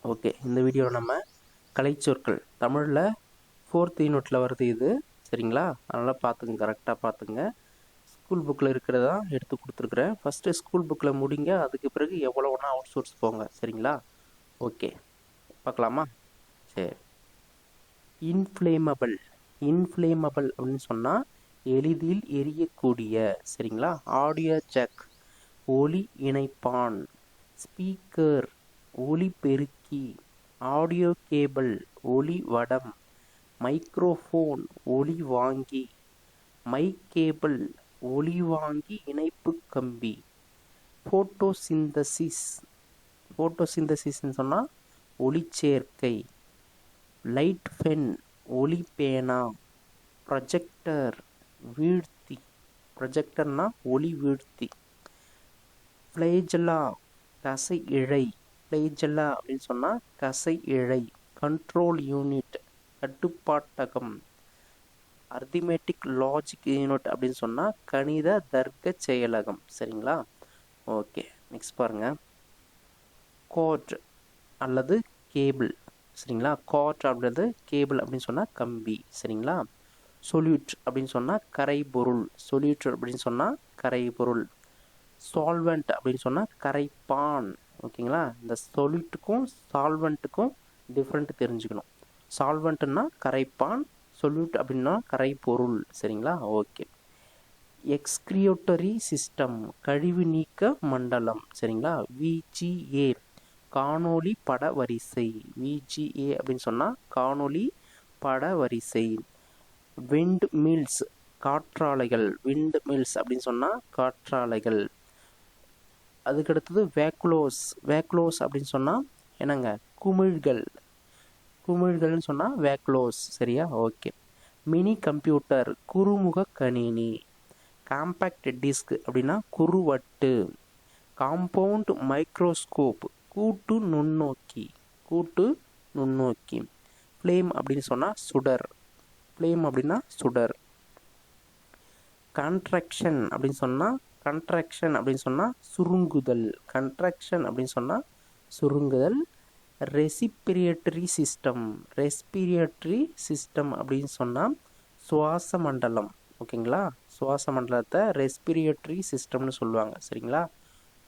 Okay, இந்த வீடியோவில் நம்ம கலைச்சொற்கள் தமிழில் 4th யூனிட்டில் வருது இது. சரிங்களா? அதனால் பார்த்துங்க, கரெக்டாக பார்த்துங்க. ஸ்கூல் புக்கில் இருக்கிறதா எடுத்து கொடுத்துருக்குறேன். ஃபஸ்ட்டு ஸ்கூல் புக்கில் முடிங்க, அதுக்கு பிறகு எவ்வளோ ஒன்றா அவுட் சோர்ஸ் போங்க. சரிங்களா? ஓகே, பார்க்கலாமா? சரி. இன்ஃப்ளேமபிள். இன்ஃப்ளேமபிள் அப்படின்னு சொன்னால் எளிதில் எரியக்கூடிய. சரிங்களா? ஆடியோ ஜாக், ஒலி இணைப்பான். ஸ்பீக்கர், ஒலிபெருக்கி. ஆடியோ கேபிள், ஒலி வடம். மைக்ரோஃபோன், ஒலி வாங்கி. மைக் கேபிள், ஒலி வாங்கி இணைப்பு கம்பி. ஃபோட்டோசிந்தசிஸ். ஃபோட்டோசிந்தசிஸ்ன்னு சொன்னால் ஒளிச்சேர்க்கை. லைட் பென், ஒளி பேனா. ப்ரொஜெக்டர், வீழ்த்தி. ப்ரொஜெக்டர்னா ஒளி வீழ்த்தி. ஃப்ளேஜலா, தசை இழை. ஃப்ளேஜலா அப்படின்னு சொன்னால் தசை இழை. கண்ட்ரோல் யூனிட், கட்டுப்பாட்டகம். அர்திமேட்டிக் லாஜிக் யூனிட் அப்படின்னு சொன்னால் கணித தர்க்க செயலகம். சரிங்களா? ஓகே, நெக்ஸ்ட் பாருங்கள். கோர்ட் அல்லது கேபிள். சரிங்களா? கார்ட் அப்படின்றது கேபிள் அப்படின்னு சொன்னால் கம்பி. சரிங்களா? சொல்யூட் அப்படின்னு சொன்னால் கரைபொருள். சொல்யூட் அப்படின்னு சொன்னால் கரைபொருள். சால்வெண்ட் அப்படின்னு சொன்னால் கரைப்பான். ஓகேங்களா? இந்த சொல்யூட்டுக்கும் சால்வெண்ட்டுக்கும் டிஃப்ரெண்ட் தெரிஞ்சுக்கணும். சால்வெண்ட்னா கரைப்பான், சொல்யூட் அப்படின்னா கரைபொருள். சரிங்களா? ஓகே. எக்ஸ்கிரியோட்டரி சிஸ்டம், கழிவு நீக்க மண்டலம். சரிங்களா? விஜிஏ, காணொளி பட வரிசை. விஜிஏ அப்படின்னு சொன்னால் காணொளி பட வரிசை. விண்ட் மில்ஸ், காற்றாலைகள். விண்ட் மில்ஸ் அப்படின்னு சொன்னால் காற்றாலைகள். அதுக்கடுத்தது வேக்லோஸ். வேக்லோஸ் அப்படின்னு சொன்னால் என்னங்க? குமிழ்கள். குமிழ்கள்னு சொன்னால் வேக்லோஸ். சரியா? ஓகே. மினி கம்ப்யூட்டர், குறுமுக கணினி. காம்பேக்ட் டிஸ்க் அப்படின்னா குறுவட்டு. காம்பவுண்ட் மைக்ரோஸ்கோப், கூட்டு நுண்ணோக்கி. கூட்டு நுண்ணோக்கி. ஃப்ளேம் அப்படின்னு சொன்னால் சுடர். ஃப்ளேம் அப்படின்னா சுடர். கான்ட்ராக்ஷன் அப்படின்னு சொன்னால் கன்ட்ராக்ஷன் அப்படின்னு சொன்னால் சுருங்குதல். கன்ட்ராக்ஷன் அப்படின்னு சொன்னால் சுருங்குதல். Respiratory system. ரெஸ்பிரேட்டரி சிஸ்டம் அப்படின்னு சொன்னால் சுவாச மண்டலம். ஓகேங்களா? சுவாச மண்டலத்தை ரெஸ்பிரேட்டரி சிஸ்டம்னு சொல்லுவாங்க. சரிங்களா?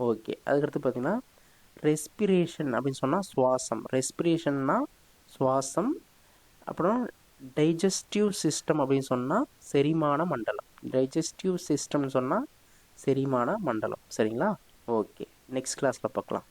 ஓகே. அதுக்கடுத்து பார்த்தீங்கன்னா ரெஸ்பிரேஷன் அப்படின்னு சொன்னால் சுவாசம். ரெஸ்பிரேஷன்னா சுவாசம். அப்புறம் டைஜஸ்டிவ் சிஸ்டம் அப்படின்னு சொன்னால் செரிமான மண்டலம். டைஜஸ்டிவ் சிஸ்டம்னு சொன்னால் செரிமான மண்டலம். சரிங்களா? ஓகே, நெக்ஸ்ட் கிளாஸில் பார்க்கலாம்.